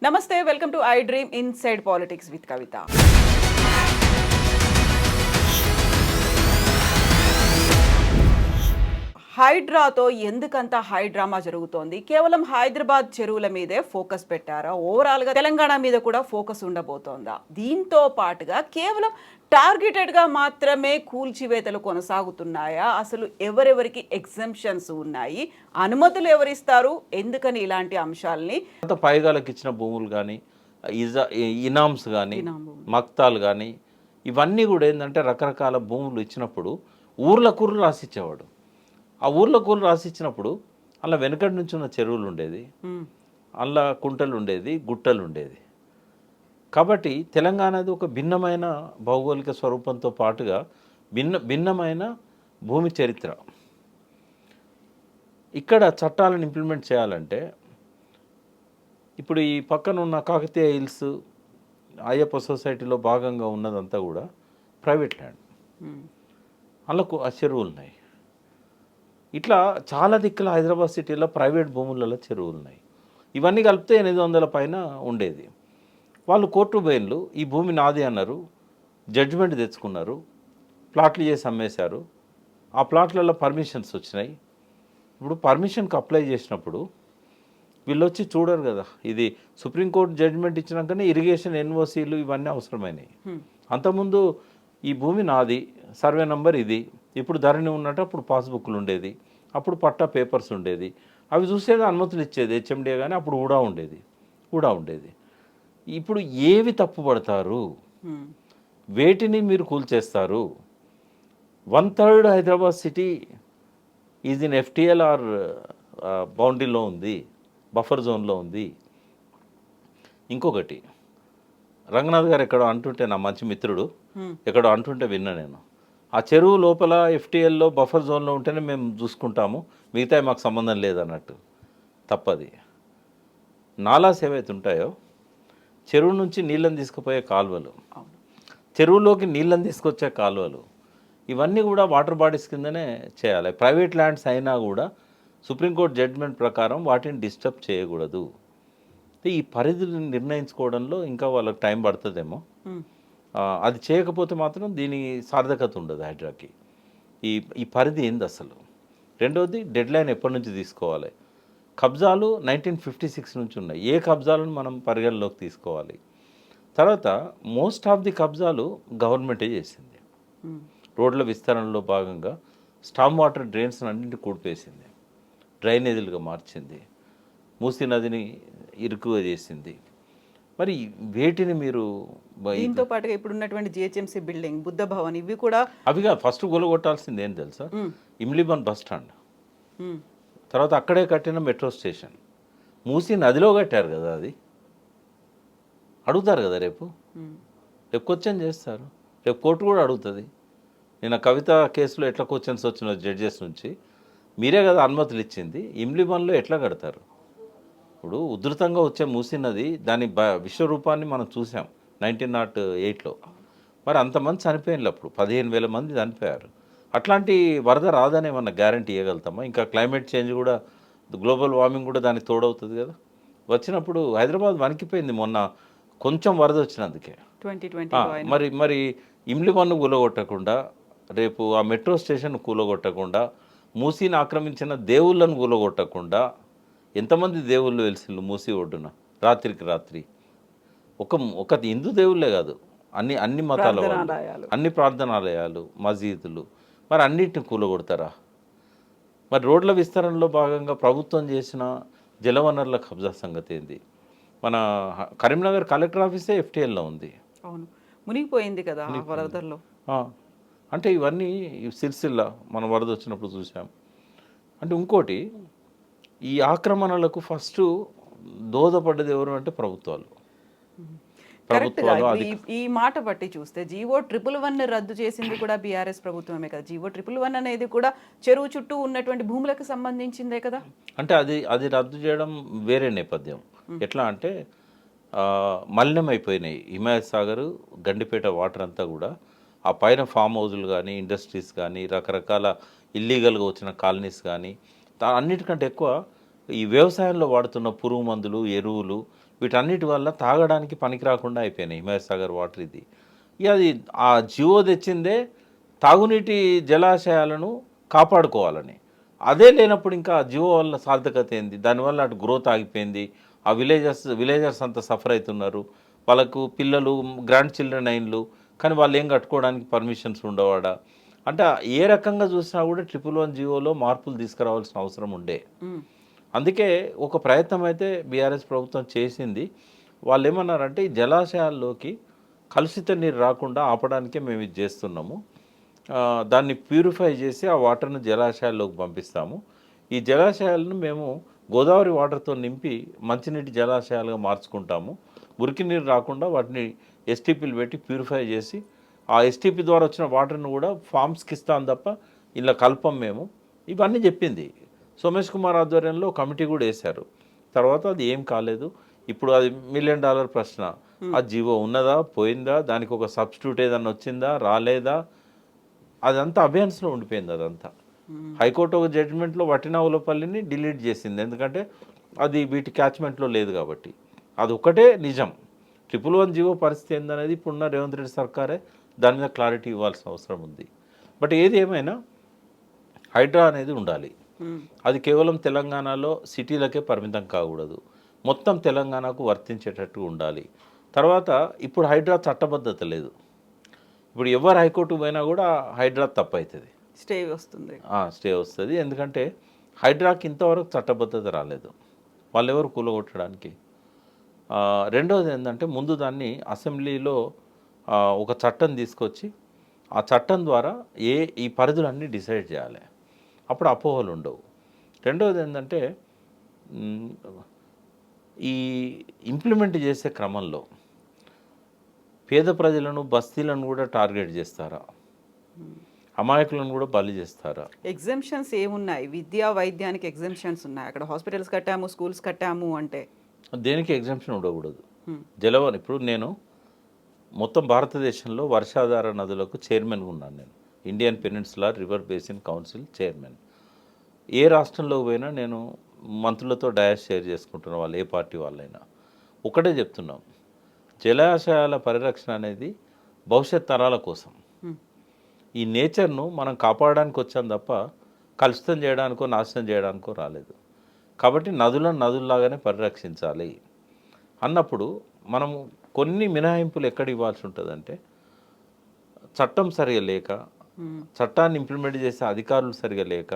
నమస్తే, welcome to I dream inside politics with Kavitha. హైడ్రాతో ఎందుకంత హైడ్రామా జరుగుతోంది? కేవలం హైదరాబాద్ చెరువుల మీదే ఫోకస్ పెట్టారా? ఓవరాల్గా తెలంగాణ మీద కూడా ఫోకస్ ఉండబోతోందా? దీంతో పాటుగా కేవలం టార్గెటెడ్గా మాత్రమే కూల్చివేతలు కొనసాగుతున్నాయా? అసలు ఎవరెవరికి ఎగ్జంప్షన్స్ ఉన్నాయి? అనుమతులు ఎవరిస్తారు? ఎందుకని ఇలాంటి అంశాలని పైగాలకు ఇచ్చిన భూములు కానీ ఇనామ్స్ కానీ మక్తాలు కానీ ఇవన్నీ కూడా ఏంటంటే రకరకాల భూములు ఇచ్చినప్పుడు ఊర్లకూర్లు రాసిచ్చేవాడు. ఆ ఊర్లకూర్లు రాసిచ్చినప్పుడు అలా వెనకటి నుంచి ఉన్న చెరువులు ఉండేది, అలా కుంటలు ఉండేది, గుట్టలు ఉండేది. కాబట్టి తెలంగాణది ఒక భిన్నమైన భౌగోళిక స్వరూపంతో పాటుగా భిన్నమైన భూమి చరిత్ర. ఇక్కడ చట్టాలను ఇంప్లిమెంట్ చేయాలంటే ఇప్పుడు ఈ పక్కన ఉన్న కాకతీయ హిల్స్ అయ్యప్ప సొసైటీలో భాగంగా ఉన్నదంతా కూడా ప్రైవేట్ ల్యాండ్. అందులో ఆ చెరువులు ఉన్నాయి. ఇట్లా చాలా దిక్కుల హైదరాబాద్ సిటీలో ప్రైవేట్ భూములలో చెరువులు ఉన్నాయి. ఇవన్నీ కలిపితే 800 పైన ఉండేది. వాళ్ళు కోర్టు బెయిన్లు ఈ భూమి నాది అన్నారు, జడ్జిమెంట్ తెచ్చుకున్నారు, ప్లాట్లు చేసి అమ్మేశారు. ఆ ప్లాట్లలో పర్మిషన్స్ వచ్చినాయి. ఇప్పుడు పర్మిషన్కి అప్లై చేసినప్పుడు వీళ్ళు వచ్చి చూడరు కదా. ఇది సుప్రీంకోర్టు జడ్జిమెంట్ ఇచ్చినాకనే ఇరిగేషన్ ఎన్ఓసీలు ఇవన్నీ అవసరమైనవి. అంతకుముందు ఈ భూమి నాది, సర్వే నంబర్ ఇది, ఇప్పుడు ధరణి ఉన్నట్టు అప్పుడు పాస్బుక్లు ఉండేది, అప్పుడు పట్టా పేపర్స్ ఉండేది, అవి చూసేది అనుమతులు ఇచ్చేది హెచ్ఎండిఏ, కానీ అప్పుడు కూడా ఉండేది. ఇప్పుడు ఏవి తప్పుపడతారు, వేటిని మీరు కూల్చేస్తారు? 1/3 Hyderabad city is in FTL or బౌండరీలో ఉంది, బఫర్ జోన్లో ఉంది. ఇంకొకటి రంగనాథ్ గారు ఎక్కడో అంటుంటే, నా మంచి మిత్రుడు ఎక్కడో అంటుంటే విన్నా నేను, ఆ చెరువు లోపల ఎఫ్టీఎల్లో బఫర్ జోన్లో ఉంటేనే మేము చూసుకుంటాము, మిగతా మాకు సంబంధం లేదన్నట్టు. తప్పది. నాలాస్ ఏవైతే ఉంటాయో, చెరువు నుంచి నీళ్ళని తీసుకుపోయే కాలువలు, చెరువులోకి నీళ్ళని తీసుకొచ్చే కాలువలు, ఇవన్నీ కూడా వాటర్ బాడీస్ కిందనే చేయాలి. ప్రైవేట్ ల్యాండ్స్ అయినా కూడా సుప్రీంకోర్టు జడ్జిమెంట్ ప్రకారం వాటిని డిస్టర్బ్ చేయకూడదు. ఈ పరిధులను నిర్ణయించుకోవడంలో ఇంకా వాళ్ళకి టైం పడుతుందేమో. అది చేయకపోతే మాత్రం దీని సార్థకత ఉండదు హైడ్రాకి. ఈ పరిధి ఏంది అసలు? రెండవది, డెడ్ లైన్ ఎప్పటి నుంచి తీసుకోవాలి? కబ్జాలు 1956 నుంచి ఉన్నాయి. ఏ కబ్జాలను మనం పరిగణలోకి తీసుకోవాలి? తర్వాత మోస్ట్ ఆఫ్ ది కబ్జాలు గవర్నమెంటే చేసింది. రోడ్ల విస్తరణలో భాగంగా స్టామ్ వాటర్ డ్రైన్స్ అన్నింటినీ కూడిపేసింది, డ్రైనేజీలుగా మార్చింది, మూసీ నదిని ఇరుకుగా చేసింది. మరి వేటిని మీరు దీంతో పాటుగా ఇప్పుడు ఉన్నటువంటి జిహెచ్ఎంసీ బిల్డింగ్, బుద్ధ భవన్, ఇవి కూడా అవిగా ఫస్ట్ గొలగొట్టాల్సింది ఏం తెలుసా? ఇమ్లిబన్ బస్ స్టాండ్, తర్వాత అక్కడే కట్టిన మెట్రో స్టేషన్, మూసీ నదిలో కట్టారు కదా. అది అడుగుతారు కదా రేపు క్వశ్చన్ చేస్తారు, రేపు కోర్టు కూడా అడుగుతుంది. నేను కవిత కేసులో ఎట్లా క్వశ్చన్స్ వచ్చిన జడ్జెస్ నుంచి, మీరే కదా అనుమతులు ఇచ్చింది, ఇమ్లిబన్లో ఎట్లా కడతారు? ఇప్పుడు ఉధృతంగా వచ్చే మూసీ నది దాని విశ్వరూపాన్ని మనం చూసాం 1908లో. మరి అంతమంది చనిపోయిన అప్పుడు 15,000 మంది చనిపోయారు. అట్లాంటి వరద రాదని ఏమన్నా గ్యారంటీ ఇవ్వగలుగుతామా? ఇంకా క్లైమేట్ చేంజ్ కూడా, గ్లోబల్ వార్మింగ్ కూడా దానికి తోడవుతుంది కదా. వచ్చినప్పుడు హైదరాబాద్ వణికిపోయింది మొన్న కొంచెం వరద వచ్చినందుకే. 2020 మరి ఇమ్లిబన్ను కూలగొట్టకుండా, రేపు ఆ మెట్రో స్టేషన్ కూలగొట్టకుండా, మూసీని ఆక్రమించిన దేవుళ్ళను కూలగొట్టకుండా, ఎంతమంది దేవుళ్ళు వెలిసిళ్ళు మూసీ ఒడ్డున రాత్రికి రాత్రి? ఒక హిందూ దేవుళ్ళే కాదు, అన్ని మతాల వాళ్ళు, అన్ని ప్రార్థనాలయాలు, మసీదులు, మరి అన్నిటిని కూలగొడతారా? మరి రోడ్ల విస్తరణలో భాగంగా ప్రభుత్వం చేసిన జలవనరుల కబ్జా సంగతి ఏంది? మన కరీంనగర్ కలెక్టర్ ఆఫీసే ఎఫ్టీఎల్లో ఉంది. అవును, మునిగిపోయింది కదా వరదల్లో. అంటే ఇవన్నీ సిరిసిల్ల మన వరద వచ్చినప్పుడు చూసాం. అంటే ఇంకోటి, ఈ ఆక్రమణలకు ఫస్ట్ దోహదపడ్డది ఎవరు అంటే ప్రభుత్వాలు. ఈ మాట బట్టి చూస్తే జీవో 111 రద్దు చేసింది కూడా బీఆర్ఎస్ ప్రభుత్వమే కదా. జీవో 111 అనేది కూడా చెరువు చుట్టూ ఉన్నటువంటి భూములకు సంబంధించిందే కదా. అంటే అది రద్దు చేయడం వేరే నేపథ్యం. ఎట్లా అంటే మలినం అయిపోయినాయి హిమాయత్ సాగర్, గండిపేట వాటర్ అంతా కూడా. ఆ పైన ఫామ్ హౌజులు కానీ, ఇండస్ట్రీస్ కానీ, రకరకాల ఇల్లీగల్గా వచ్చిన కాలనీస్ కానీ, అన్నిటికంటే ఎక్కువ ఈ వ్యవసాయంలో వాడుతున్న పురుగు మందులు, ఎరువులు, వీటన్నిటి వల్ల తాగడానికి పనికి రాకుండా అయిపోయినాయి హిమాయత్ సాగర్ వాటర్ ఇది. ఇక అది ఆ జియో తెచ్చిందే తాగునీటి జలాశయాలను కాపాడుకోవాలని. అదే లేనప్పుడు ఇంకా జియో వల్ల సార్థకత ఏంది? దానివల్ల అటు గ్రోత్ ఆగిపోయింది. ఆ విలేజర్స్ అంతా సఫర్ అవుతున్నారు. వాళ్ళకు పిల్లలు గ్రాండ్ చిల్డ్రన్ అయిన్లు, కానీ వాళ్ళు ఏం కట్టుకోవడానికి పర్మిషన్స్ ఉండవాడా? అంటే ఏ రకంగా చూసినా కూడా 111 జియోలో మార్పులు తీసుకురావాల్సిన అవసరం ఉండే. అందుకే ఒక ప్రయత్నం అయితే బీఆర్ఎస్ ప్రభుత్వం చేసింది. వాళ్ళు ఏమన్నారంటే ఈ జలాశయాల్లోకి కలుషిత నీరు రాకుండా ఆపడానికే మేము ఇది చేస్తున్నాము. దాన్ని ప్యూరిఫై చేసి ఆ వాటర్ను జలాశయాల్లోకి పంపిస్తాము. ఈ జలాశయాలను మేము గోదావరి వాటర్తో నింపి మంచినీటి జలాశయాలుగా మార్చుకుంటాము. మురికి నీరు రాకుండా వాటిని ఎస్టీపీలు పెట్టి ప్యూరిఫై చేసి ఆ ఎస్టీపీ ద్వారా వచ్చిన వాటర్ను కూడా ఫామ్స్కి ఇస్తాం తప్ప ఇలా కల్పం మేము. ఇవన్నీ చెప్పింది. సోమేష్ కుమార్ ఆధ్వర్యంలో కమిటీ కూడా వేశారు. తర్వాత అది ఏం కాలేదు. ఇప్పుడు అది $1 మిలియన్ ప్రశ్న. ఆ జీవో ఉన్నదా, పోయిందా, దానికి ఒక సబ్స్టిట్యూట్ ఏదన్నా వచ్చిందా, రాలేదా, అదంతా అబియన్స్లో ఉండిపోయింది. అదంతా హైకోర్టు ఒక జడ్జిమెంట్లో వట్టినావులపల్లిని డిలీట్ చేసింది. ఎందుకంటే అది వీటి క్యాచ్మెంట్లో లేదు కాబట్టి. అది ఒకటే నిజం. 111 జీవో పరిస్థితి ఏందనేది ఇప్పుడున్న రేవంత్ రెడ్డి సర్కారే దాని మీద క్లారిటీ ఇవ్వాల్సిన అవసరం ఉంది. బట్ ఏది ఏమైనా హైడ్రా అనేది ఉండాలి. అది కేవలం తెలంగాణలో సిటీలకే పరిమితం కాకూడదు, మొత్తం తెలంగాణకు వర్తించేటట్టు ఉండాలి. తర్వాత ఇప్పుడు హైడ్రా చట్టబద్ధత లేదు. ఇప్పుడు ఎవరు హైకోర్టుకు పోయినా కూడా హైడ్రా తప్పు అవుతుంది, స్టే వస్తుంది. ఎందుకంటే హైడ్రాకి ఇంతవరకు చట్టబద్ధత రాలేదు, వాళ్ళు ఎవరు కూలగొట్టడానికి. రెండవది ఏంటంటే ముందు దాన్ని అసెంబ్లీలో ఒక చట్టం తీసుకొచ్చి ఆ చట్టం ద్వారా ఈ పరిధులన్నీ డిసైడ్ చేయాలి. అప్పుడు అపోహలు ఉండవు. రెండవది ఏంటంటే ఈ ఇంప్లిమెంట్ చేసే క్రమంలో పేద ప్రజలను, బస్తీలను కూడా టార్గెట్ చేస్తారా, అమాయకులను కూడా బలి చేస్తారా? ఎగ్జామ్షన్స్ ఏమున్నాయి? విద్యా వైద్యానికి ఎగ్జామ్షన్స్ ఉన్నాయి. అక్కడ హాస్పిటల్స్ కట్టాము, స్కూల్స్ కట్టాము అంటే దేనికి ఎగ్జామ్షన్ ఉండకూడదు. జలవన్ ఇప్పుడు నేను మొత్తం భారతదేశంలో వర్షాధార నదులకు చైర్మన్గా ఉన్నాను. నేను Indian peninsular river basin council chairman. ఏ రాష్ట్రంలో పోయినా నేను మంత్రులతో డయాస్ షేర్ చేసుకుంటున్న వాళ్ళు, ఏ పార్టీ వాళ్ళైనా ఒకటే చెప్తున్నాం, జలాశయాల పరిరక్షణ అనేది భవిష్యత్ తరాల కోసం. ఈ నేచర్ను మనం కాపాడడానికి వచ్చాం తప్ప కలుషితం చేయడానికో నాశనం చేయడానికో రాలేదు. కాబట్టి నదులను నదుల్లాగానే పరిరక్షించాలి అన్నప్పుడు మనము కొన్ని మినహాయింపులు ఎక్కడ ఇవ్వాల్సి ఉంటుందంటే, చట్టం సరిగా లేక, చట్టాన్ని ఇంప్లిమెంట్ చేసే అధికారులు సరిగా లేక,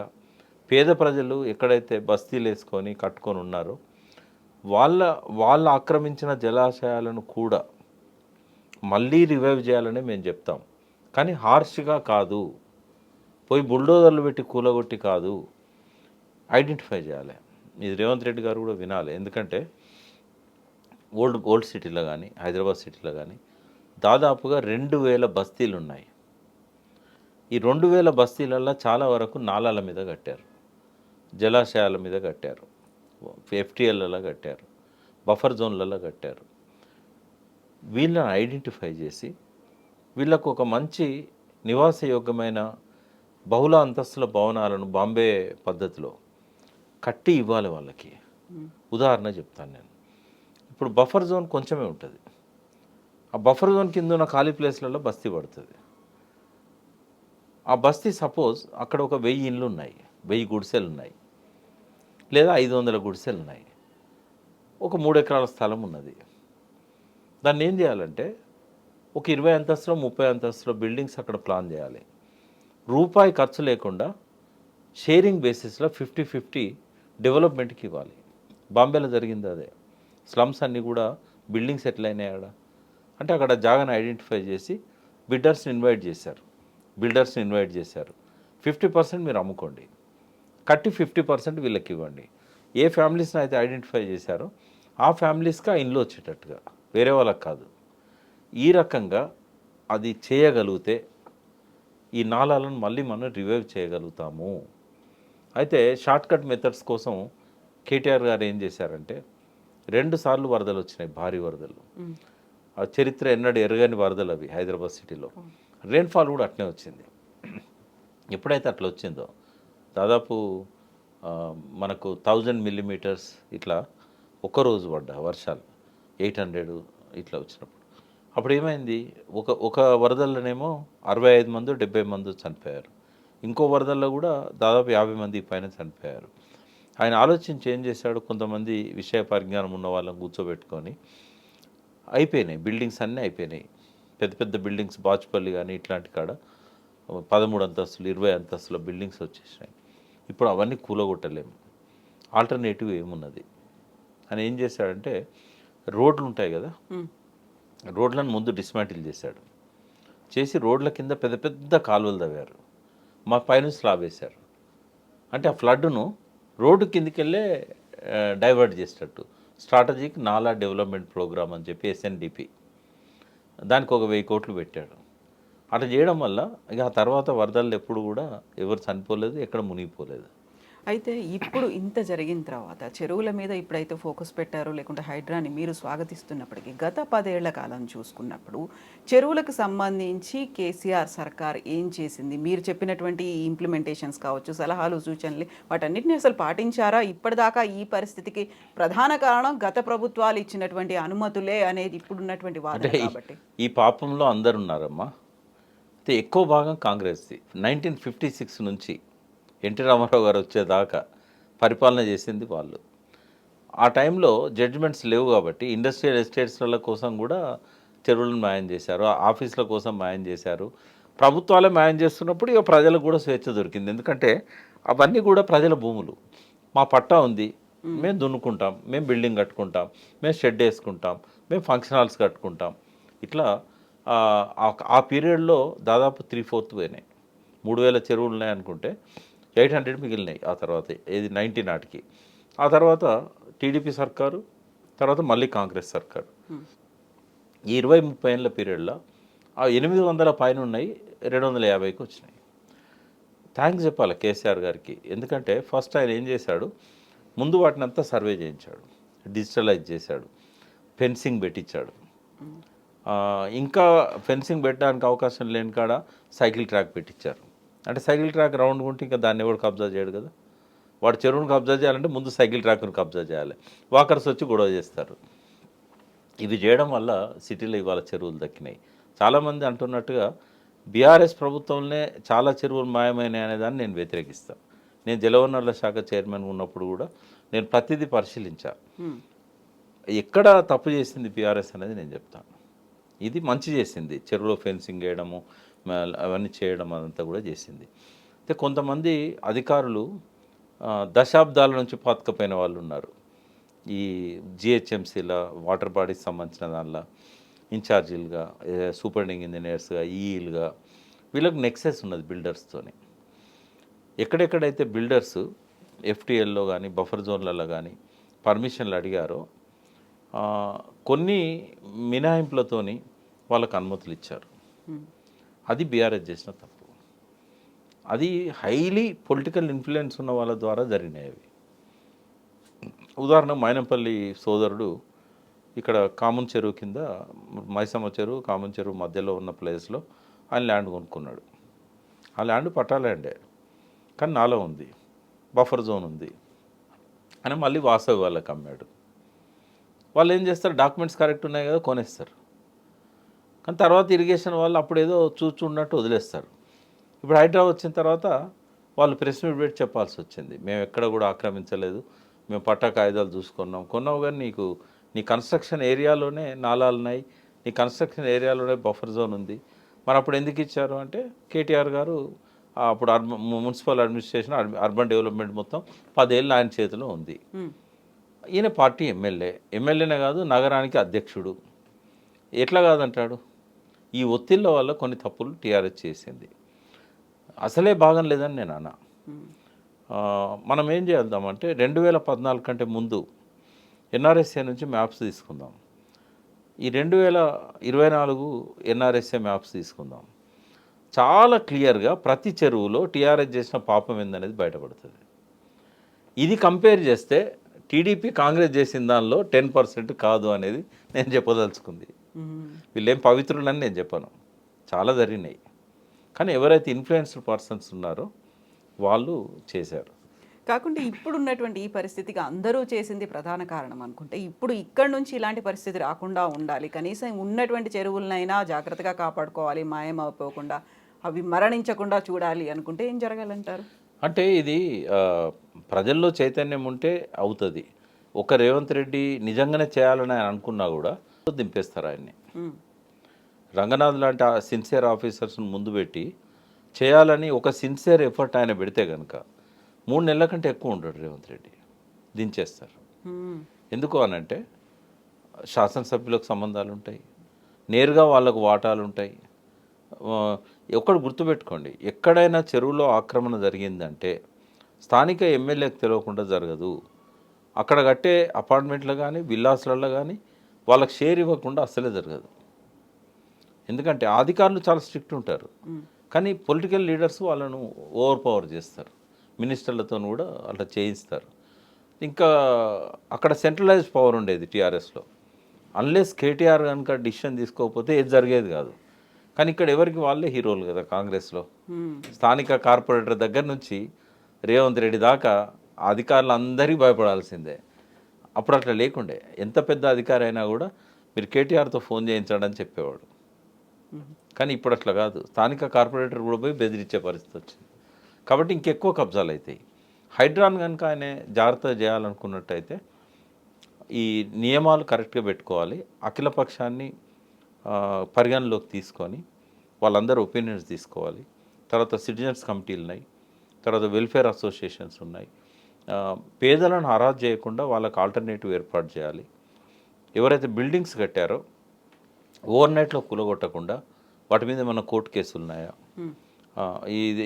పేద ప్రజలు ఎక్కడైతే బస్తీలు వేసుకొని కట్టుకొని ఉన్నారో వాళ్ళ ఆక్రమించిన జలాశయాలను కూడా మళ్ళీ రివైవ్ చేయాలని మేము చెప్తాం. కానీ హార్ష్గా కాదు, పోయి బుల్డోజర్లు పెట్టి కూలగొట్టి కాదు, ఐడెంటిఫై చేయాలి. ఇది రేవంత్ రెడ్డి గారు కూడా వినాలి. ఎందుకంటే ఓల్డ్ సిటీలో కానీ, హైదరాబాద్ సిటీలో కానీ దాదాపుగా 2000 బస్తీలు ఉన్నాయి. ఈ 2000 బస్తీలలో చాలా వరకు నాలాల మీద కట్టారు, జలాశయాల మీద కట్టారు, ఎఫ్టీఎల్లలో కట్టారు, బఫర్ జోన్లలో కట్టారు. వీళ్ళని ఐడెంటిఫై చేసి వీళ్ళకు ఒక మంచి నివాసయోగ్యమైన బహుళ అంతస్తుల భవనాలను బాంబే పద్ధతిలో కట్టి ఇవ్వాలి వాళ్ళకి. ఉదాహరణ చెప్తాను నేను. ఇప్పుడు బఫర్ జోన్ కొంచెమే ఉంటుంది. ఆ బఫర్ జోన్ కింద ఉన్న ఖాళీ ప్లేస్లలో బస్తీ పడుతుంది. ఆ బస్తీ సపోజ్ అక్కడ ఒక 1000 ఇండ్లు ఉన్నాయి, 1000 గుడిసెలు ఉన్నాయి, లేదా 500 గుడిసెలు ఉన్నాయి, ఒక 3 ఎకరాల స్థలం ఉన్నది. దాన్ని ఏం చేయాలంటే ఒక 20 అంతస్తులో 30 అంతస్తులో బిల్డింగ్స్ అక్కడ ప్లాన్ చేయాలి. రూపాయి ఖర్చు లేకుండా షేరింగ్ బేసిస్లో 50-50 డెవలప్మెంట్కి ఇవ్వాలి. బాంబేలో జరిగింది అదే. స్లమ్స్ అన్నీ కూడా బిల్డింగ్స్ ఎట్లయినాయి ఆడ అంటే అక్కడ జాగాను ఐడెంటిఫై చేసి బిల్డర్స్ని ఇన్వైట్ చేశారు. 50% మీరు అమ్ముకోండి, కట్టి 50% వీళ్ళకి ఇవ్వండి. ఏ ఫ్యామిలీస్ని అయితే ఐడెంటిఫై చేశారో ఆ ఫ్యామిలీస్కి ఆ ఇండ్లు వచ్చేటట్టుగా, వేరే వాళ్ళకి కాదు. ఈ రకంగా అది చేయగలిగితే ఈ నాలాలను మళ్ళీ మనం రివైవ్ చేయగలుగుతాము. అయితే షార్ట్కట్ మెథడ్స్ కోసం కేటీఆర్ గారు ఏం చేశారంటే 2 సార్లు వరదలు వచ్చినాయి, భారీ వరదలు. ఆ చరిత్ర ఎన్నడూ ఎరగని వరదలు అవి. హైదరాబాద్ సిటీలో రెయిన్ఫాల్ కూడా అట్నే వచ్చింది. ఎప్పుడైతే అట్లా వచ్చిందో దాదాపు మనకు 1000 మిల్లీమీటర్స్ ఇట్లా ఒక్కరోజు పడ్డ వర్షాలు. 800 ఇట్లా వచ్చినప్పుడు. అప్పుడు ఏమైంది, ఒక వరదల్లోనేమో 65 మందో 70 మందో చనిపోయారు. ఇంకో వరదల్లో కూడా దాదాపు 50 మంది పైన చనిపోయారు. ఆయన ఆలోచించి ఏం చేశాడు, కొంతమంది విషయ పరిజ్ఞానం ఉన్న వాళ్ళని కూర్చోబెట్టుకొని అయిపోయినాయి బిల్డింగ్స్ అన్నీ అయిపోయినాయి. పెద్ద పెద్ద బిల్డింగ్స్ బాచుపల్లి కానీ ఇట్లాంటి కాడ 13 అంతస్తులు 20 అంతస్తుల బిల్డింగ్స్ వచ్చేసినాయి. ఇప్పుడు అవన్నీ కూలగొట్టలేము, ఆల్టర్నేటివ్ ఏమున్నది అని ఏం చేశాడంటే, రోడ్లు ఉంటాయి కదా, రోడ్లను ముందు డిస్మాంటిల్ చేశాడు. చేసి రోడ్ల కింద పెద్ద పెద్ద కాలువలు తవ్వారు, మా పైన స్లాబ్ వేశారు. అంటే ఆ ఫ్లడ్ను రోడ్డు కిందికి వెళ్ళే డైవర్ట్ చేసేటట్టు స్ట్రాటజిక్ నాలా డెవలప్మెంట్ ప్రోగ్రామ్ అని చెప్పి SNDP దానికి ఒక 1000 కోట్లు పెట్టాడు. అట్లా చేయడం వల్ల ఇక ఆ తర్వాత వరదలు ఎప్పుడు కూడా ఎవరు చనిపోలేదు, ఎక్కడ మునిగిపోలేదు. అయితే ఇప్పుడు ఇంత జరిగిన తర్వాత చెరువుల మీద ఇప్పుడైతే ఫోకస్ పెట్టారో లేకుంటే హైడ్రాని మీరు స్వాగతిస్తున్నప్పటికీ గత 10 ఏళ్ల కాలం చూసుకున్నప్పుడు చెరువులకు సంబంధించి కేసీఆర్ సర్కార్ ఏం చేసింది? మీరు చెప్పినటువంటి ఇంప్లిమెంటేషన్స్ కావచ్చు, సలహాలు సూచనలు వాటన్నిటిని అసలు పాటించారా? ఇప్పటిదాకా ఈ పరిస్థితికి ప్రధాన కారణం గత ప్రభుత్వాలు ఇచ్చినటువంటి అనుమతులే అనేది ఇప్పుడున్నటువంటి వాదన కాబట్టి. ఈ పాపంలో అందరు ఉన్నారమ్మా. అయితే ఎక్కువ భాగం కాంగ్రెస్ది. 1956 నుంచి ఎన్టీ రామారావు గారు వచ్చేదాకా పరిపాలన చేసింది వాళ్ళు. ఆ టైంలో జడ్జిమెంట్స్ లేవు కాబట్టి ఇండస్ట్రియల్ ఎస్టేట్స్ల కోసం కూడా చెరువులను మాయం చేశారు, ఆఫీసుల కోసం మాయం చేశారు. ప్రభుత్వాలే మాయం చేస్తున్నప్పుడు ఇక ప్రజలకు కూడా స్వేచ్ఛ దొరికింది. ఎందుకంటే అవన్నీ కూడా ప్రజల భూములు. మా పట్టా ఉంది, మేము దున్నుకుంటాం, మేము బిల్డింగ్ కట్టుకుంటాం, మేము షెడ్ వేసుకుంటాం, మేము ఫంక్షన్ హాల్స్ కట్టుకుంటాం. ఇట్లా ఆ పీరియడ్లో దాదాపు 3/4 పోయినాయి. 3000 చెరువులు ఉన్నాయనుకుంటే 800 మిగిలినాయి. ఆ తర్వాత ఇది 90 నాటికి. ఆ తర్వాత టీడీపీ సర్కారు, తర్వాత మళ్ళీ కాంగ్రెస్ సర్కారు. ఈ 20-30 ఏళ్ళ పీరియడ్లో ఆ 800 పైన ఉన్నాయి, 250కి వచ్చినాయి. థ్యాంక్స్ చెప్పాలి కేసీఆర్ గారికి. ఎందుకంటే ఫస్ట్ ఆయన ఏం చేశాడు, ముందు వాటిని అంతా సర్వే చేయించాడు, డిజిటలైజ్ చేశాడు, ఫెన్సింగ్ పెట్టించాడు. ఇంకా ఫెన్సింగ్ పెట్టడానికి అవకాశం లేని కాడ సైకిల్ ట్రాక్ పెట్టించారు. అంటే సైకిల్ ట్రాక్ రౌండ్ ఉంటే ఇంకా దాన్ని ఎవడు కబ్జా చేయడు కదా. వాడు చెరువును కబ్జా చేయాలంటే ముందు సైకిల్ ట్రాక్ను కబ్జా చేయాలి. వాకర్స్ వచ్చి గొడవ చేస్తారు. ఇవి చేయడం వల్ల సిటీలో ఇవాళ చెరువులు దక్కినాయి. చాలామంది అంటున్నట్టుగా బీఆర్ఎస్ ప్రభుత్వంలో చాలా చెరువులు మాయమైనాయి అనేదాన్ని నేను వ్యతిరేకిస్తాను. నేను జలవనరుల శాఖ చైర్మన్ ఉన్నప్పుడు కూడా నేను ప్రతిదీ పరిశీలించాను. ఎక్కడ తప్పు చేసింది బీఆర్ఎస్ అనేది నేను చెప్తాను. ఇది మంచి చేసింది, చెరువులో ఫెన్సింగ్ వేయడము అవన్నీ చేయడం అదంతా కూడా చేసింది. అయితే కొంతమంది అధికారులు దశాబ్దాల నుంచి పాతుకపోయిన వాళ్ళు ఉన్నారు. ఈ జిహెచ్ఎంసీల వాటర్ బాడీకి సంబంధించిన దానిలో ఇన్ఛార్జీలుగా, సూపరింటెండింగ్ ఇంజనీర్స్గా, ఈఈలుగా వీళ్ళకి నెక్సెస్ ఉన్నది బిల్డర్స్తోని. ఎక్కడెక్కడైతే బిల్డర్స్ FTLలో కానీ బఫర్ జోన్లలో కానీ పర్మిషన్లు అడిగారో కొన్ని మినహాయింపులతోని వాళ్ళకు అనుమతులు ఇచ్చారు. అది బీఆర్ఎస్ చేసిన తప్పు. అది హైలీ పొలిటికల్ ఇన్ఫ్లుయెన్స్ ఉన్న వాళ్ళ ద్వారా జరిగినాయి అవి. ఉదాహరణ మైనంపల్లి సోదరుడు ఇక్కడ కామన్ చెరువు కింద, మైసమ్మ చెరువు కామన్ చెరువు మధ్యలో ఉన్న ప్లేస్లో ఆయన ల్యాండ్ కొనుక్కున్నాడు. ఆ ల్యాండ్ పట్టా ల్యాండే, కానీ నాలో ఉంది, బఫర్ జోన్ ఉంది అని మళ్ళీ వాసవి వాళ్ళకి అమ్మాడు. వాళ్ళు ఏం చేస్తారు, డాక్యుమెంట్స్ కరెక్ట్ ఉన్నాయి కదా కొనేస్తారు. కానీ తర్వాత ఇరిగేషన్ వాళ్ళు అప్పుడేదో చూచున్నట్టు వదిలేస్తారు. ఇప్పుడు హైడ్రా వచ్చిన తర్వాత వాళ్ళు ప్రెస్ మీట్ పెట్టి చెప్పాల్సి వచ్చింది, మేము ఎక్కడ కూడా ఆక్రమించలేదు, మేము పట్టా కాయిదాలు చూసుకున్నాం. కొన్నావు కానీ నీ కన్స్ట్రక్షన్ ఏరియాలోనే నాలాలు ఉన్నాయి, నీ కన్స్ట్రక్షన్ ఏరియాలోనే బఫర్ జోన్ ఉంది, మరి అప్పుడు ఎందుకు ఇచ్చారు అంటే కేటీఆర్ గారు అప్పుడు మున్సిపల్ అడ్మినిస్ట్రేషన్ అర్బన్ డెవలప్మెంట్ మొత్తం 10 ఏళ్ళు ఆయన చేతిలో ఉంది. ఈయన పార్టీ ఎమ్మెల్యేనే కాదు నగరానికి అధ్యక్షుడు. ఎట్లా కాదంటాడు? ఈ ఒత్తిళ్ళ వల్ల కొన్ని తప్పులు టీఆర్ఎస్ చేసింది. అసలే భాగం లేదని నేను అన్నా. మనం ఏం చేద్దామంటే 2014 కంటే ముందు NRSA నుంచి మ్యాప్స్ తీసుకుందాం. ఈ 2024 NRSA మ్యాప్స్ తీసుకుందాం. చాలా క్లియర్గా ప్రతి చెరువులో టీఆర్ఎస్ చేసిన పాపం ఏందనేది బయటపడుతుంది. ఇది కంపేర్ చేస్తే టీడీపీ కాంగ్రెస్ చేసిన దానిలో 10% కాదు అనేది నేను చెప్పదలుచుకుంది. వీళ్ళేం పవిత్రులని నేను చెప్పను, చాలా జరిగినాయి. కానీ ఎవరైతే ఇన్ఫ్లుయెన్స్డ్ పర్సన్స్ ఉన్నారో వాళ్ళు చేశారు. కాకుంటే ఇప్పుడు ఉన్నటువంటి ఈ పరిస్థితికి అందరూ చేసింది ప్రధాన కారణం అనుకుంటే ఇప్పుడు ఇక్కడ నుంచి ఇలాంటి పరిస్థితి రాకుండా ఉండాలి, కనీసం ఉన్నటువంటి చెరువులనైనా జాగ్రత్తగా కాపాడుకోవాలి, మాయం అయిపోకుండా అవి మరణించకుండా చూడాలి అనుకుంటే ఏం జరగాలంటారు? అంటే ఇది ప్రజల్లో చైతన్యం ఉంటే అవుతుంది. ఒక రేవంత్ రెడ్డి నిజంగానే చేయాలని ఆయన అనుకున్నా కూడా దింపేస్తారు ఆయన్ని. ఉమ్, రంగనాథ్ లాంటి సిన్సియర్ ఆఫీసర్స్ని ముందు పెట్టి చేయాలని ఒక సిన్సియర్ ఎఫర్ట్ ఆయన పెడితే కనుక 3 నెలల కంటే ఎక్కువ ఉంటాడు రేవంత్ రెడ్డి, దించేస్తారు. ఉమ్, ఎందుకు అనంటే శాసనసభ్యులకు సంబంధాలు ఉంటాయి, నేరుగా వాళ్ళకు వాటాలు ఉంటాయి. ఒక్కడు గుర్తుపెట్టుకోండి, ఎక్కడైనా చెరువులో ఆక్రమణ జరిగిందంటే స్థానిక ఎమ్మెల్యేకి తెలియకుండా జరగదు. అక్కడ కట్టే అపార్ట్మెంట్లు కానీ విల్లాస్లలో కానీ వాళ్ళకి షేర్ ఇవ్వకుండా అస్సలే జరగదు. ఎందుకంటే అధికారులు చాలా స్ట్రిక్ట్ ఉంటారు, కానీ పొలిటికల్ లీడర్స్ వాళ్ళను ఓవర్ పవర్ చేస్తారు, మినిస్టర్లతో కూడా అట్లా చేయిస్తారు. ఇంకా అక్కడ సెంట్రలైజ్డ్ పవర్ ఉండేది టీఆర్ఎస్లో. అన్లెస్ కేటీఆర్ కనుక డిసిషన్ తీసుకోకపోతే ఏది జరిగేది కాదు. కానీ ఇక్కడ ఎవరికి వాళ్ళే హీరోలు కదా కాంగ్రెస్లో. స్థానిక కార్పొరేటర్ దగ్గర నుంచి రేవంత్ రెడ్డి దాకా అధికారులు అందరికీ భయపడాల్సిందే. అప్పుడు అట్లా లేకుండే, ఎంత పెద్ద అధికారి అయినా కూడా మీరు కేటీఆర్తో ఫోన్ చేయించాడని చెప్పేవాడు. కానీ ఇప్పుడు అట్లా కాదు, స్థానిక కార్పొరేటర్ కూడా పోయి బెదిరించే పరిస్థితి వచ్చింది. కాబట్టి ఇంకెక్కువ కబ్జాలు అవుతాయి. హైడ్రాన్ కనుక ఆయన జాగ్రత్త చేయాలనుకున్నట్టయితే ఈ నియమాలు కరెక్ట్గా పెట్టుకోవాలి, అఖిలపక్షాన్ని పరిగణలోకి తీసుకొని వాళ్ళందరూ ఒపీనియన్స్ తీసుకోవాలి. తర్వాత సిటిజన్స్ కమిటీలు ఉన్నాయి, తర్వాత వెల్ఫేర్ అసోసియేషన్స్ ఉన్నాయి. పేదలను హరాజ్ చేయకుండా వాళ్ళకి ఆల్టర్నేటివ్ ఏర్పాటు చేయాలి. ఎవరైతే బిల్డింగ్స్ కట్టారో ఓవర్ నైట్లో కూలగొట్టకుండా వాటి మీద ఏమైనా కోర్టు కేసులు ఉన్నాయా,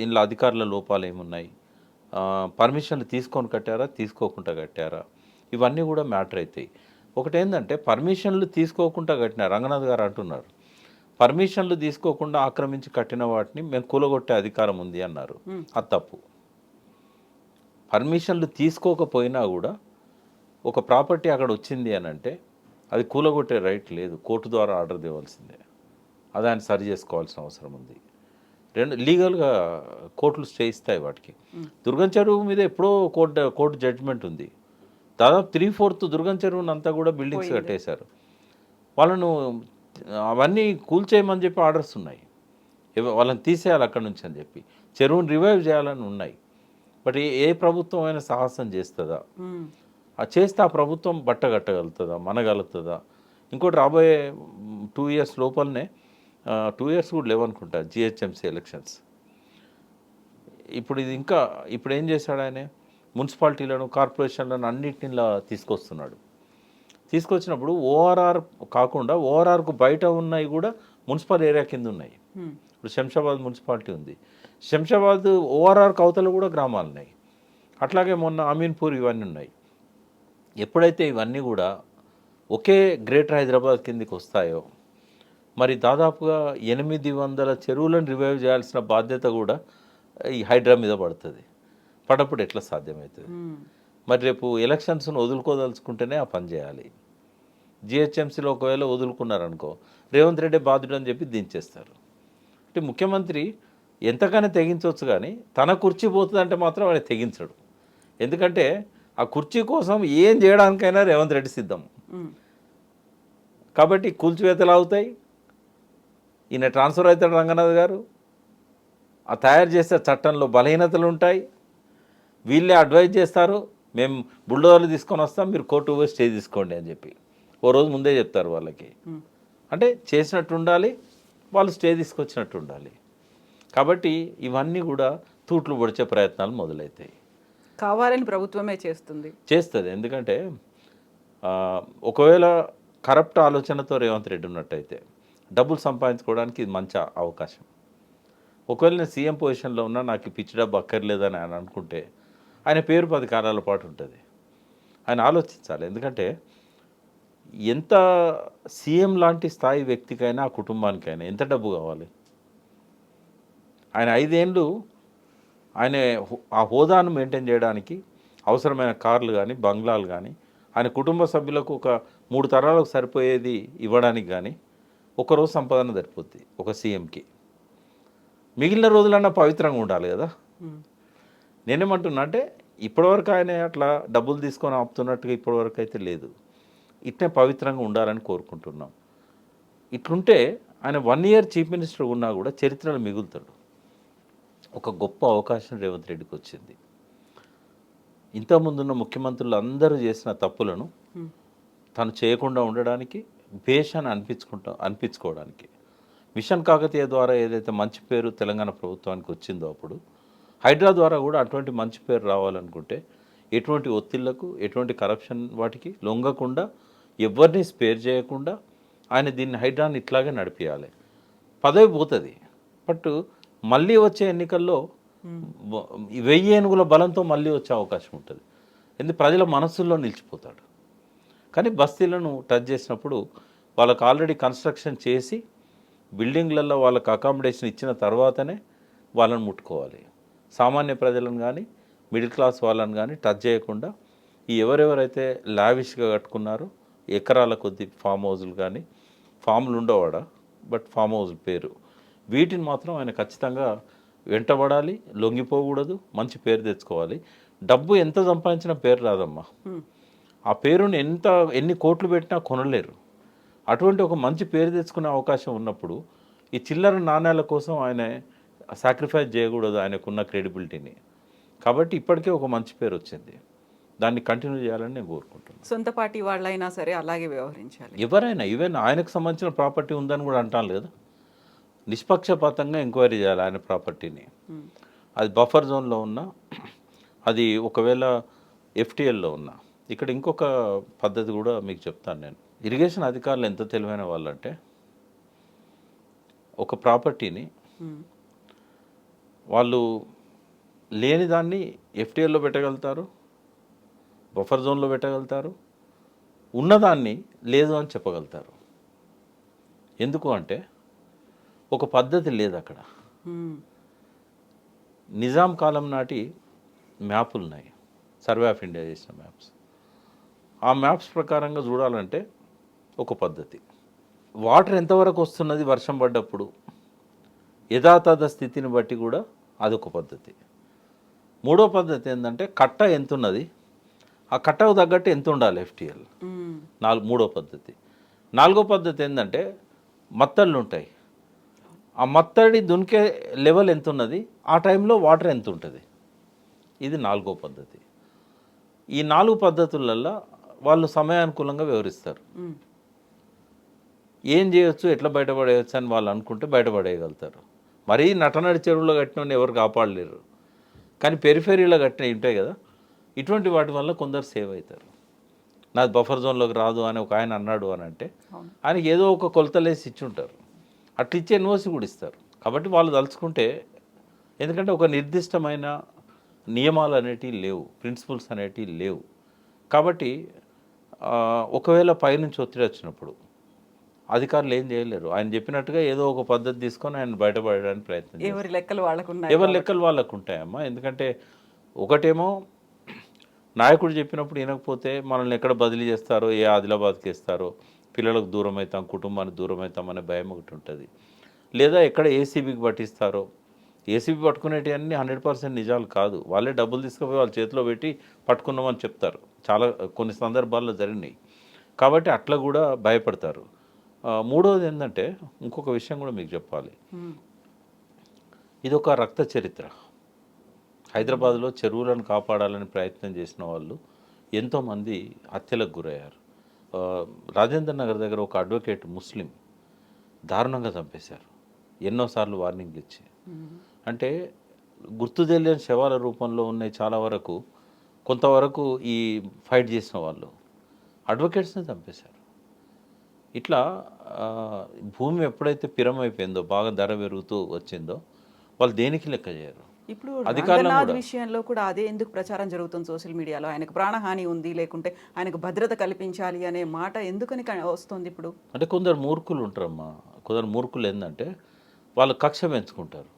ఇందులో అధికారుల లోపాలు ఏమున్నాయి, పర్మిషన్లు తీసుకొని కట్టారా తీసుకోకుండా కట్టారా, ఇవన్నీ కూడా మ్యాటర్ అవుతాయి. ఒకటి ఏంటంటే పర్మిషన్లు తీసుకోకుండా కట్టిన రంగనాథ్ గారు అంటున్నారు, పర్మిషన్లు తీసుకోకుండా ఆక్రమించి కట్టిన వాటిని మేము కూలగొట్టే అధికారం ఉంది అన్నారు. అది తప్పు. పర్మిషన్లు తీసుకోకపోయినా కూడా ఒక ప్రాపర్టీ అక్కడ వచ్చింది అని అంటే అది కూలగొట్టే రైట్ లేదు, కోర్టు ద్వారా ఆర్డర్ తేవాల్సిందే. అది ఆయన సరి చేసుకోవాల్సిన అవసరం ఉంది. లీగల్గా కోర్టులు స్టే ఇస్తాయి వాటికి. దుర్గం చెరువు మీద ఎప్పుడో కోర్టు జడ్జిమెంట్ ఉంది. దాదాపు 3/4 దుర్గం చెరువునంతా కూడా బిల్డింగ్స్ కట్టేశారు. వాళ్ళను అవన్నీ కూల్చేయమని చెప్పి ఆర్డర్స్ ఉన్నాయి, వాళ్ళని తీసేయాలి అక్కడి నుంచి అని చెప్పి, చెరువును రివైవ్ చేయాలని ఉన్నాయి. బట్ ఏ ప్రభుత్వం అయినా సాహసం చేస్తుందా? చేస్తే ఆ ప్రభుత్వం బట్టగట్టగలుగుతుందా, మనగలుగుతుందా? ఇంకోటి రాబోయే 2 years లోపలనే 2 years కూడా లేవనుకుంటా జిహెచ్ఎంసీ ఎలక్షన్స్. ఇప్పుడు ఏం చేశాడు ఆయన, మున్సిపాలిటీలను కార్పొరేషన్లను అన్నింటిలా తీసుకొచ్చినప్పుడు ఓఆర్ఆర్ కాకుండా ఓఆర్ఆర్కు బయట ఉన్నాయి కూడా మున్సిపల్ ఏరియా కింద ఉన్నాయి. ఇప్పుడు శంషాబాద్ మున్సిపాలిటీ ఉంది, శంషాబాద్ ఓఆర్ఆర్ కవతలు కూడా గ్రామాలు ఉన్నాయి. అట్లాగే మొన్న అమీన్పూర్ ఇవన్నీ ఉన్నాయి. ఎప్పుడైతే ఇవన్నీ కూడా ఒకే గ్రేటర్ హైదరాబాద్ కిందకి వస్తాయో మరి దాదాపుగా 800 చెరువులను రివైవ్ చేయాల్సిన బాధ్యత కూడా ఈ హైడ్రా మీద పడుతుంది. పడప్పుడు ఎట్లా సాధ్యమవుతుంది? మరి రేపు ఎలక్షన్స్ను వదులుకోదలుచుకుంటేనే ఆ పని చేయాలి. జిహెచ్ఎంసీలో ఒకవేళ వదులుకున్నారనుకో రేవంత్ రెడ్డి బాధ్యుడు అని చెప్పి దించేస్తారు. అంటే ముఖ్యమంత్రి ఎంతగానే తెగించవచ్చు, కానీ తన కుర్చీ పోతుందంటే మాత్రం ఆయన తెగించడు. ఎందుకంటే ఆ కుర్చీ కోసం ఏం చేయడానికైనా రేవంత్ రెడ్డి సిద్ధం. కాబట్టి కూల్చివేతలు అవుతాయి, ఈయన ట్రాన్స్ఫర్ అవుతాడు రంగనాథ్ గారు, ఆ తయారు చేసే చట్టంలో బలహీనతలు ఉంటాయి, వీళ్ళే అడ్వైజ్ చేస్తారు, మేము బుల్డోజర్లు తీసుకొని వస్తాం, మీరు కోర్టు పోయి స్టే తీసుకోండి అని చెప్పి ఓ రోజు ముందే చెప్తారు వాళ్ళకి. అంటే చేసినట్టు ఉండాలి, వాళ్ళు స్టే తీసుకొచ్చినట్టు ఉండాలి. కాబట్టి ఇవన్నీ కూడా తూట్లు పొడిచే ప్రయత్నాలు మొదలవుతాయి. కావాలని ప్రభుత్వమే చేస్తుంది. ఎందుకంటే ఒకవేళ కరప్ట్ ఆలోచనతో రేవంత్ రెడ్డి ఉన్నట్టయితే డబ్బులు సంపాదించుకోవడానికి ఇది మంచి అవకాశం. ఒకవేళ నేను సీఎం పొజిషన్లో ఉన్నా, నాకు పిచ్చి డబ్బు అక్కర్లేదని ఆయన అనుకుంటే ఆయన పేరు 10 కాలాల పాటు ఉంటుంది. ఆయన ఆలోచించాలి. ఎందుకంటే ఎంత సీఎం లాంటి స్థాయి వ్యక్తికైనా ఆ కుటుంబానికైనా ఎంత డబ్బు కావాలి? ఆయన 5 ఏళ్ళు ఆయన ఆ హోదాను మెయింటైన్ చేయడానికి అవసరమైన కార్లు కానీ బంగ్లాలు కానీ ఆయన కుటుంబ సభ్యులకు ఒక 3 తరాలకు సరిపోయేది ఇవ్వడానికి కానీ ఒకరోజు సంపాదన సరిపోద్ది ఒక సీఎంకి. మిగిలిన రోజులన్నా పవిత్రంగా ఉండాలి కదా. నేనేమంటున్నా అంటే ఇప్పటివరకు ఆయన అట్లా డబ్బులు తీసుకొని ఆపుతున్నట్టుగా ఇప్పటివరకు అయితే లేదు. ఇట్నే పవిత్రంగా ఉండాలని కోరుకుంటున్నాం. ఇట్లుంటే ఆయన 1 ఇయర్ చీఫ్ మినిస్టర్ ఉన్నా కూడా చరిత్రలో మిగులుతాడు. ఒక గొప్ప అవకాశం రేవంత్ రెడ్డికి వచ్చింది. ఇంతకుముందున్న ముఖ్యమంత్రులు అందరూ చేసిన తప్పులను తను చేయకుండా ఉండడానికి, భేష్ అని అనిపించుకోవడానికి. మిషన్ కాకతీయ ద్వారా ఏదైతే మంచి పేరు తెలంగాణ ప్రభుత్వానికి వచ్చిందో అప్పుడు, హైడ్రా ద్వారా కూడా అటువంటి మంచి పేరు రావాలనుకుంటే ఎటువంటి ఒత్తిళ్లకు, ఎటువంటి కరప్షన్ వాటికి లొంగకుండా, ఎవరిని స్పేర్ చేయకుండా ఆయన దీన్ని హైడ్రాని ఇట్లాగే నడిపించాలి. పదవి పోతుంది, బట్ మళ్ళీ వచ్చే ఎన్నికల్లో 1000 ఏనుగుల బలంతో మళ్ళీ వచ్చే అవకాశం ఉంటుంది. ఎందుకు ప్రజల మనస్సుల్లో నిలిచిపోతాడు. కానీ బస్తీలను టచ్ చేసినప్పుడు వాళ్ళకు ఆల్రెడీ కన్స్ట్రక్షన్ చేసి బిల్డింగ్లలో వాళ్ళకు అకామిడేషన్ ఇచ్చిన తర్వాతనే వాళ్ళని ముట్టుకోవాలి. సామాన్య ప్రజలను కానీ మిడిల్ క్లాస్ వాళ్ళని కానీ టచ్ చేయకుండా ఈ ఎవరెవరైతే లావిష్గా కట్టుకున్నారో ఎకరాల కొద్ది ఫామ్ హౌజులు కానీ, ఫామ్లు ఉండవాడ బట్ ఫామ్ హౌజ్ పేరు, వీటిని మాత్రం ఆయన ఖచ్చితంగా వెంటబడాలి, లొంగిపోకూడదు, మంచి పేరు తెచ్చుకోవాలి. డబ్బు ఎంత సంపాదించినా పేరు రాదమ్మా. ఆ పేరుని ఎన్ని కోట్లు పెట్టినా కొనలేరు. అటువంటి ఒక మంచి పేరు తెచ్చుకునే అవకాశం ఉన్నప్పుడు ఈ చిల్లర నాణ్యాల కోసం ఆయన సాక్రిఫైస్ చేయకూడదు ఆయనకున్న క్రెడిబిలిటీని. కాబట్టి ఇప్పటికే ఒక మంచి పేరు వచ్చింది, దాన్ని కంటిన్యూ చేయాలని నేను కోరుకుంటున్నాను. సొంత పార్టీ వాళ్ళైనా సరే అలాగే వ్యవహరించాలి. ఎవరైనా ఈవెన్ ఆయనకు సంబంధించిన ప్రాపర్టీ ఉందని కూడా అంటాను కదా, నిష్పక్షపాతంగా ఎంక్వైరీ చేయాలి ఆయన ప్రాపర్టీని. అది బఫర్ జోన్లో ఉన్నా, అది ఒకవేళ ఎఫ్టీఎల్లో ఉన్నా. ఇక్కడ ఇంకొక పద్ధతి కూడా మీకు చెప్తాను నేను. ఇరిగేషన్ అధికారులు ఎంత తెలివైన వాళ్ళంటే, ఒక ప్రాపర్టీని వాళ్ళు లేని దాన్ని ఎఫ్టీఎల్లో పెట్టగలుగుతారు, బఫర్ జోన్లో పెట్టగలుగుతారు, ఉన్నదాన్ని లేదు అని చెప్పగలుగుతారు. ఎందుకు అంటే ఒక పద్ధతి లేదు అక్కడ. నిజాం కాలం నాటి మ్యాపులు ఉన్నాయి, సర్వే ఆఫ్ ఇండియా చేసిన మ్యాప్స్. ఆ మ్యాప్స్ ప్రకారంగా చూడాలంటే ఒక పద్ధతి. వాటర్ ఎంతవరకు వస్తున్నది వర్షం పడ్డప్పుడు యథాతథ స్థితిని బట్టి కూడా అదొక పద్ధతి. మూడో పద్ధతి ఏంటంటే కట్ట ఎంత ఉన్నది, ఆ కట్టకు తగ్గట్టు ఎంత ఉండాలి ఎఫ్టీఎల్. మూడో పద్ధతి. నాలుగో పద్ధతి ఏంటంటే మత్తళ్ళు ఉంటాయి, ఆ మత్తడి దునికే లెవెల్ ఎంత ఉన్నది, ఆ టైంలో వాటర్ ఎంత ఉంటుంది. ఇది నాలుగో పద్ధతి. ఈ 4 పద్ధతులల్లో వాళ్ళు సమయానుకూలంగా వివరిస్తారు. ఏం చేయొచ్చు, ఎట్లా బయటపడేయచ్చు అని వాళ్ళు అనుకుంటే బయటపడేయగలుగుతారు. మరీ నటనడి చెరువులో కట్టిన ఎవరు కాపాడలేరు. కానీ పెరిఫెరీలో కట్టినవి ఉంటాయి కదా, ఇటువంటి వాటి వల్ల కొందరు సేవ్ అవుతారు. నాది బఫర్ జోన్లోకి రాదు అని ఒక ఆయన అన్నాడు అని అంటే ఆయనకి ఏదో ఒక కొలతలేసి ఇచ్చి ఉంటారు, అట్లా ఇచ్చే ఎన్ఓసి కూడా ఇస్తారు. కాబట్టి వాళ్ళు తలుచుకుంటే, ఎందుకంటే ఒక నిర్దిష్టమైన నియమాలు అనేటివి లేవు, ప్రిన్సిపల్స్ అనేటివి లేవు. కాబట్టి ఒకవేళ పైనుంచి ఒత్తిడి వచ్చినప్పుడు అధికారులు ఏం చేయలేరు. ఆయన చెప్పినట్టుగా ఏదో ఒక పద్ధతి తీసుకొని ఆయన బయటపడడానికి ప్రయత్నం చేస్తారు. ఎవరి లెక్కలు వాళ్ళకు ఉంటాయమ్మా. ఎందుకంటే ఒకటేమో నాయకుడు చెప్పినప్పుడు వినకపోతే మనల్ని ఎక్కడ బదిలీ చేస్తారో, ఏ ఆదిలాబాద్కి వేస్తారో, పిల్లలకు దూరం అవుతాం, కుటుంబానికి దూరం అవుతాం అనే భయం ఒకటి ఉంటుంది. లేదా ఎక్కడ ఏసీబీకి పట్టిస్తారో, ఏసీబీ పట్టుకునేటివన్నీ 100% నిజాలు కాదు. వాళ్ళే డబ్బులు తీసుకుపోయి వాళ్ళ చేతిలో పెట్టి పట్టుకున్నామని చెప్తారు. చాలా కొన్ని సందర్భాల్లో జరిగినాయి. కాబట్టి అట్లా కూడా భయపడతారు. మూడవది ఏంటంటే ఇంకొక విషయం కూడా మీకు చెప్పాలి. ఇదొక రక్త చరిత్ర. హైదరాబాద్లో చెరువులను కాపాడాలని ప్రయత్నం చేసిన వాళ్ళు ఎంతోమంది హత్యలకు గురయ్యారు. రాజేంద్ర నగర్ దగ్గర ఒక అడ్వకేట్ ముస్లిం దారుణంగా చంపేశారు, ఎన్నోసార్లు వార్నింగ్లు ఇచ్చి. అంటే గుర్తు తెలియని శవాల రూపంలో ఉన్నాయి చాలా వరకు. కొంతవరకు ఈ ఫైట్ చేసిన వాళ్ళు అడ్వకేట్స్ని చంపేశారు. ఇట్లా భూమి ఎప్పుడైతే పిరమైపోయిందో, బాగా ధర పెరుగుతూ వచ్చిందో, వాళ్ళు దేనికి లెక్క చేయరు. ఇప్పుడు రంగనాథ్ విషయంలో కూడా అదే ఎందుకు ప్రచారం జరుగుతుంది సోషల్ మీడియాలో? ఆయనకు ప్రాణహాని ఉంది, లేకుంటే ఆయనకు భద్రత కల్పించాలి అనే మాట ఎందుకని వస్తుంది ఇప్పుడు? అంటే కొందరు మూర్ఖులు ఉంటారమ్మా. కొందరు మూర్ఖులు ఏంటంటే వాళ్ళు కక్ష పెంచుకుంటారు.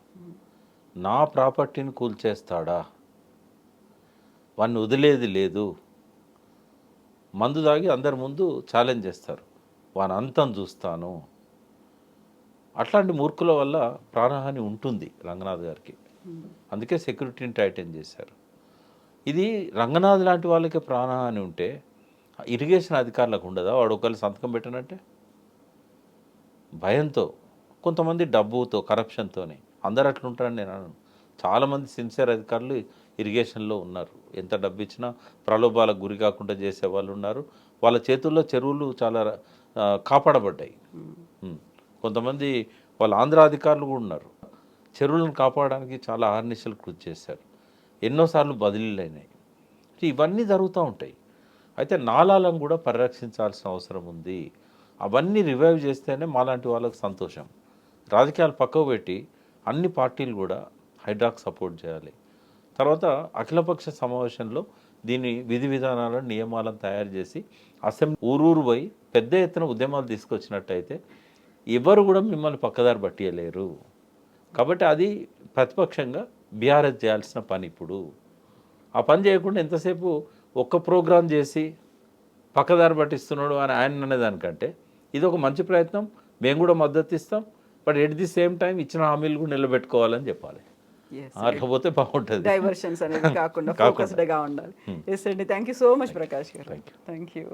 నా ప్రాపర్టీని కూల్చేస్తాడా, వాడిని వదిలేది లేదు, మందు తాగి అందరి ముందు ఛాలెంజ్ చేస్తారు, వాని అంతం చూస్తాను. అట్లాంటి మూర్ఖుల వల్ల ప్రాణహాని ఉంటుంది రంగనాథ్ గారికి. అందుకే సెక్యూరిటీని టైటన్ చేశారు. ఇది రంగనాథ్ లాంటి వాళ్ళకి ప్రాణహాని ఉంటే ఇరిగేషన్ అధికారులకు ఉండదా? వాడు ఒకళ్ళు సంతకం పెట్టనంటే భయంతో, కొంతమంది డబ్బుతో, కరప్షన్తోనే. అందరు అట్లా ఉంటారని నేను అనను. చాలామంది సిన్సియర్ అధికారులు ఇరిగేషన్లో ఉన్నారు. ఎంత డబ్బు ఇచ్చినా ప్రలోభాలకు గురి కాకుండా చేసే వాళ్ళు ఉన్నారు. వాళ్ళ చేతుల్లో చెరువులు చాలా కాపాడబడ్డాయి. కొంతమంది వాళ్ళ ఆంధ్ర అధికారులు కూడా ఉన్నారు. చెరువులను కాపాడడానికి చాలా ఆర్నిశలు కృషి చేశారు. ఎన్నోసార్లు బదిలీలు అయినాయి. ఇవన్నీ జరుగుతూ ఉంటాయి. అయితే నాలాలను కూడా పరిరక్షించాల్సిన అవసరం ఉంది. అవన్నీ రివైవ్ చేస్తేనే మాలాంటి వాళ్ళకి సంతోషం. రాజకీయాలు పక్కకు పెట్టి అన్ని పార్టీలు కూడా హైడ్రాక్ సపోర్ట్ చేయాలి. తర్వాత అఖిలపక్ష సమావేశంలో దీని విధి విధానాలను, నియమాలను తయారు చేసి అసెంబ్లీ ఊరూరు పోయి పెద్ద ఎత్తున ఉద్యమాలు తీసుకొచ్చినట్టయితే ఎవరు కూడా మిమ్మల్ని పక్కదారి పట్టియలేరు. కాబట్టి అది ప్రతిపక్షంగా బీఆర్ఎస్ చేయాల్సిన పని. ఇప్పుడు ఆ పని చేయకుండా ఎంతసేపు ఒక్క ప్రోగ్రాం చేసి పక్కదారి పట్టిస్తున్నాడు అని ఆయన అనేదానికంటే ఇది ఒక మంచి ప్రయత్నం, మేము కూడా మద్దతు ఇస్తాం, but at the same time ఇచ్చిన హామీలు కూడా నిలబెట్టుకోవాలని చెప్పాలి. అట్లా పోతే బాగుంటుంది. డైవర్షన్స్ అనేది కాకుండా ఫోకస్డ్గా ఉండాలి. ఎస్ అండి, thank you so much Prakash గారు. Thank you.